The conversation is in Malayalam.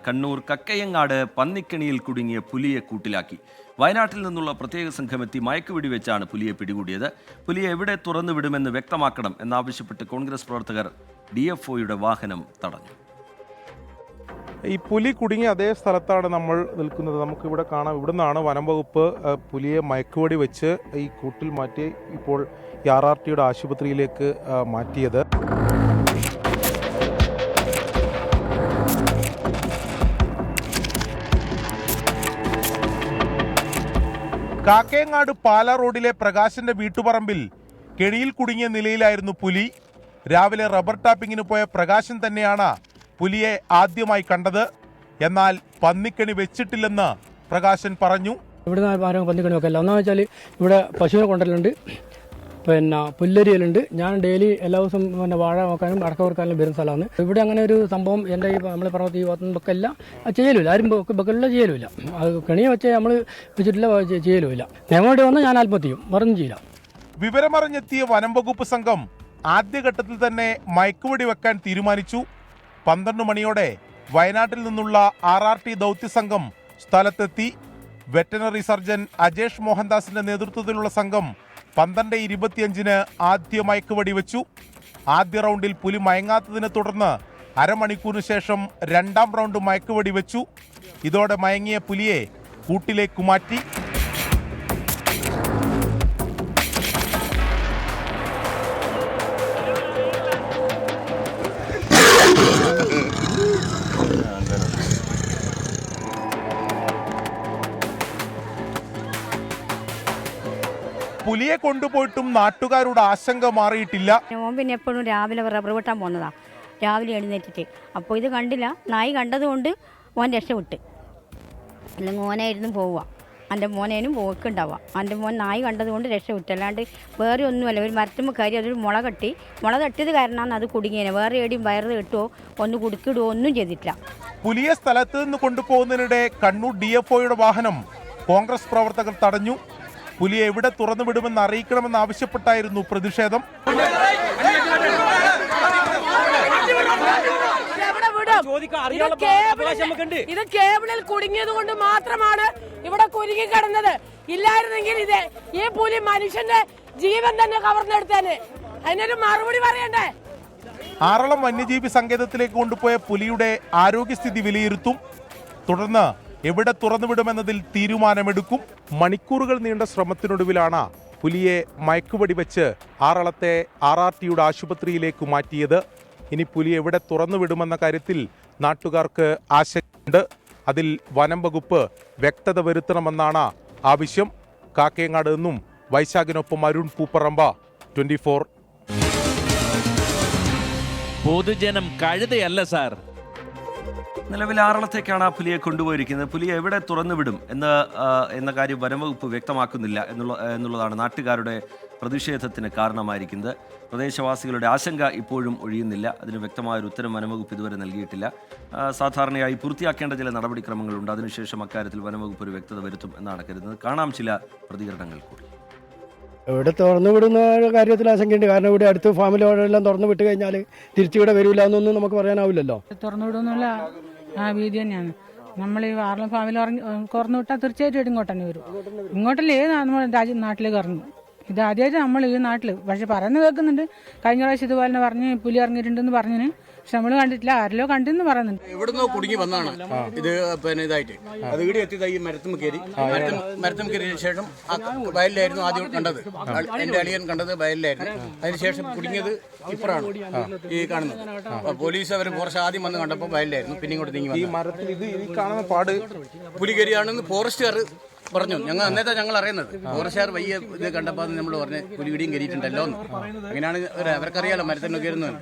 കണ്ണൂർ കക്കയങ്ങാട് പന്നിക്കണിയിൽ കുടുങ്ങിയ പുലിയെ കൂട്ടിലാക്കി. വയനാട്ടിൽ നിന്നുള്ള പ്രത്യേക സംഘമെത്തി മയക്കുവെടി വെച്ചാണ് പുലിയെ പിടികൂടിയത്. പുലിയെ എവിടെ തുറന്നുവിടുമെന്ന് വ്യക്തമാക്കണം എന്നാവശ്യപ്പെട്ട് കോൺഗ്രസ് പ്രവർത്തകർ DFOയുടെ വാഹനം തടഞ്ഞു. ഈ പുലി കുടുങ്ങിയ അതേ സ്ഥലത്താണ് നമ്മൾ നിൽക്കുന്നത്. നമുക്കിവിടെ കാണാം. ഇവിടുന്നാണ് വനം വകുപ്പ് പുലിയെ മയക്കുവെടി വെച്ച് ഈ കൂട്ടിൽ മാറ്റി ഇപ്പോൾ RRTയുടെ ആശുപത്രിയിലേക്ക് മാറ്റിയത്. കാക്കയങ്ങാട് പാല റോഡിലെ പ്രകാശന്റെ വീട്ടുപറമ്പിൽ കെണിയിൽ കുടുങ്ങിയ നിലയിലായിരുന്നു പുലി. രാവിലെ റബ്ബർ ടാപ്പിങ്ങിന് പോയ പ്രകാശൻ തന്നെയാണ് പുലിയെ ആദ്യമായി കണ്ടത്. എന്നാൽ പന്നിക്കണി വെച്ചിട്ടില്ലെന്ന് പ്രകാശൻ പറഞ്ഞു. ഇവിടുന്ന് ആരും പന്നിക്കണി വെക്കല്ല. ഒന്നാന്ന് വെച്ചാൽ ഇവിടെ പശുവിനെ കൊണ്ടുവരലുണ്ട്, പിന്നെ പുല്ലരിയലുണ്ട്. ഞാൻ ഡെയിലി എല്ലാ ദിവസവും പിന്നെ വാഴ നോക്കാനും അടക്ക വെക്കാനും വരുന്ന സ്ഥലമാണ്. ഇവിടെ അങ്ങനെ ഒരു സംഭവം എൻ്റെ ഈ നമ്മളെ പറഞ്ഞ ഈ വെക്കല്ല ചെയ്യലുമില്ല. ആരും വെക്കലില്ല, ചെയ്യലുമില്ല. അത് കെണിയെ വെച്ച് നമ്മൾ വെച്ചിട്ടില്ല, ചെയ്യലുമില്ല. നിയമമായിട്ട് വന്നാൽ ഞാൻ ആത്മഹത്യ ചെയ്യും, മറന്നും ചെയ്യില്ല. വിവരമറിഞ്ഞെത്തിയ വനം വകുപ്പ് സംഘം ആദ്യഘട്ടത്തിൽ തന്നെ മയക്കുവെടി വെക്കാൻ തീരുമാനിച്ചു. 12 മണിയോടെ വയനാട്ടിൽ നിന്നുള്ള RRT ദൗത്യ സംഘം സ്ഥലത്തെത്തി. വെറ്ററിനറി സർജൻ അജേഷ് മോഹൻദാസിന്റെ നേതൃത്വത്തിലുള്ള സംഘം 12:25 ആദ്യ മയക്കുവെടി വെച്ചു. ആദ്യ റൗണ്ടിൽ പുലി മയങ്ങാത്തതിനെ തുടർന്ന് അരമണിക്കൂറിന് ശേഷം രണ്ടാം റൗണ്ട് മയക്കുവെടി വെച്ചു. ഇതോടെ മയങ്ങിയ പുലിയെ കൂട്ടിലേക്ക് മാറ്റി. പുലിയെ കൊണ്ടുപോയിട്ടും നാട്ടുകാരുടെ ആശങ്ക മാറിയിട്ടില്ല. പിന്നെ എപ്പോഴും രാവിലെ റബ്ബർ വെട്ടാൻ പോകുന്നതാ, രാവിലെ എഴുന്നേറ്റിട്ട്. അപ്പോൾ ഇത് കണ്ടില്ല, നായി കണ്ടതുകൊണ്ട് മോൻ രക്ഷവിട്ട്. അല്ലെങ്കിൽ മോനായിരുന്നു പോവുക, എൻ്റെ മോനേനും പോക്കുണ്ടാവുക. എൻ്റെ മോൻ നായി കണ്ടതുകൊണ്ട് രക്ഷവിട്ട്, അല്ലാണ്ട് വേറെ ഒന്നുമല്ല. ഒരു മരത്തുമ്പോൾ കയറി അതൊരു മുള തട്ടിയത് കാരണമാണ് അത് കുടുങ്ങിയത്. വേറെ എവിടെയും വയറ് കെട്ടുവോ ഒന്ന് കുടുക്കിടുവോ ഒന്നും ചെയ്തിട്ടില്ല. പുലിയെ സ്ഥലത്ത് നിന്ന് കൊണ്ടുപോകുന്നതിനിടെ കണ്ണൂർ DFOയുടെ വാഹനം കോൺഗ്രസ് പ്രവർത്തകർ തടഞ്ഞു. പുലിയെ എവിടെ തുറന്നുവിടുമെന്ന് അറിയിക്കണമെന്ന് ആവശ്യപ്പെട്ടായിരുന്നു പ്രതിഷേധം. ഇത് കേബിളിൽ കുടുങ്ങിയത് കൊണ്ട് മാത്രമാണ് ഇവിടെ കുരുങ്ങി കിടന്നത്. ഇല്ലായിരുന്നെങ്കിൽ ഇത് ഈ പുലി മനുഷ്യന്റെ ജീവൻ തന്നെ കവർന്നെടുത്തേന്. അതിനൊരു മറുപടി പറയണ്ടേ? ആറളം വന്യജീവി സങ്കേതത്തിലേക്ക് കൊണ്ടുപോയ പുലിയുടെ ആരോഗ്യസ്ഥിതി വിലയിരുത്തും. തുടർന്ന് എവിടെ തുറന്നുവിടുമെന്നതിൽ തീരുമാനമെടുക്കും. മണിക്കൂറുകൾ നീണ്ട ശ്രമത്തിനൊടുവിലാണ് പുലിയെ മയക്കുവെടി വെച്ച് ആറളത്തെ RRTയുടെ ആശുപത്രിയിലേക്ക് മാറ്റിയത്. ഇനി പുലി എവിടെ തുറന്നുവിടുമെന്ന കാര്യത്തിൽ നാട്ടുകാർക്ക് ആശങ്കയുണ്ട്. അതിൽ വനം വകുപ്പ് വ്യക്തത വരുത്തണമെന്നാണ് ആവശ്യം. കാക്കയങ്ങാട് നിന്നും വൈശാഖിനൊപ്പം അരുൺ പൂപ്പറമ്പ, 24. പൊതുജനം കഴുതയല്ല സാർ. നിലവിൽ ആറളത്തേക്കാണ് ആ പുലിയെ കൊണ്ടുപോയിരിക്കുന്നത്. പുലിയെ എവിടെ തുറന്നുവിടും എന്ന കാര്യം വനംവകുപ്പ് വ്യക്തമാക്കുന്നില്ല എന്നുള്ളതാണ് നാട്ടുകാരുടെ പ്രതിഷേധത്തിന് കാരണമായിരിക്കുന്നത്. പ്രദേശവാസികളുടെ ആശങ്ക ഇപ്പോഴും ഒഴിയുന്നില്ല. അതിന് വ്യക്തമായൊരു ഉത്തരം വനംവകുപ്പ് ഇതുവരെ നൽകിയിട്ടില്ല. സാധാരണയായി പൂർത്തിയാക്കേണ്ട ചില നടപടിക്രമങ്ങളുണ്ട്. അതിനുശേഷം അക്കാര്യത്തിൽ വനംവകുപ്പ് ഒരു വ്യക്തത വരുത്തും എന്നാണ് കരുതുന്നത്. കാണാം ചില പ്രതികരണങ്ങൾ കൂടി. ഇവിടെ തുറന്നു വിടുന്ന കാര്യത്തിൽ ആശങ്കയുണ്ട്. കാരണം ഇവിടെ അടുത്ത് ഫാമിലിയോടെല്ലാം തുറന്നു വിട്ട് കഴിഞ്ഞാൽ തിരിച്ചിവിടെ വരില്ല എന്നൊന്നും നമുക്ക് പറയാനാവില്ലല്ലോ. തുറന്നു വിടുന്നുള്ള ഭീതി തന്നെയാണ്. നമ്മൾ ഈ ആറളം ഫാമിലി തുറന്നു വിട്ടാൽ തീർച്ചയായിട്ടും ഇങ്ങോട്ട് തന്നെ വരും. ഇങ്ങോട്ടല്ലേ ഏത് നമ്മുടെ നാട്ടിലേക്ക് ഇറങ്ങും. ഇത് ആദ്യമായിട്ട് നമ്മൾ ഈ നാട്ടിൽ പക്ഷെ പറയുന്നത് കേൾക്കുന്നുണ്ട്. കഴിഞ്ഞ പ്രാവശ്യം ഇതുപോലെ പറഞ്ഞ് പുലി ഇറങ്ങിയിട്ടുണ്ടെന്ന് പറഞ്ഞിന്, പക്ഷെ നമ്മൾ കണ്ടിട്ടില്ല. ആരെല്ലോ കണ്ടെന്ന് പറയുന്നുണ്ട്. എവിടുന്നോ കുടുങ്ങി വന്നാണ് ഇത്. പിന്നെ ഇതായിട്ട് അത് ഇവിടെ എത്തിയതായി മരത്തും കയറി കയറിയതിനു ശേഷം വയലിലായിരുന്നു ആദ്യം കണ്ടത്. എന്റെ അളിയൻ കണ്ടത് വയലിലായിരുന്നു. അതിനുശേഷം കുടുങ്ങിയത് ഇപ്പറാണ് ഈ കാണുന്നത്. പോലീസ് അവർ ഫോറസ്റ്റ് ആദ്യം വന്ന് കണ്ടപ്പോൾ വയലിലായിരുന്നു. പിന്നെ ഇങ്ങോട്ട് നീങ്ങി ഈ മരത്തിൽ ഇത് കാണുന്ന പാട് പുലി കയറിയാണെന്ന് ഫോറസ്റ്റുകാർ പറഞ്ഞു. ഞങ്ങൾ അറിയുന്നത് ഫോറസ്റ്റുകാർ വയ്യ ഇത് കണ്ടപ്പോൾ നമ്മൾ പറഞ്ഞ് പുലി ഇടിയും കയറിയിട്ടുണ്ടല്ലോ എന്ന്. അങ്ങനെയാണ് അവർക്കറിയാലോ മരത്തിനൊക്കെ കയറുന്നത്.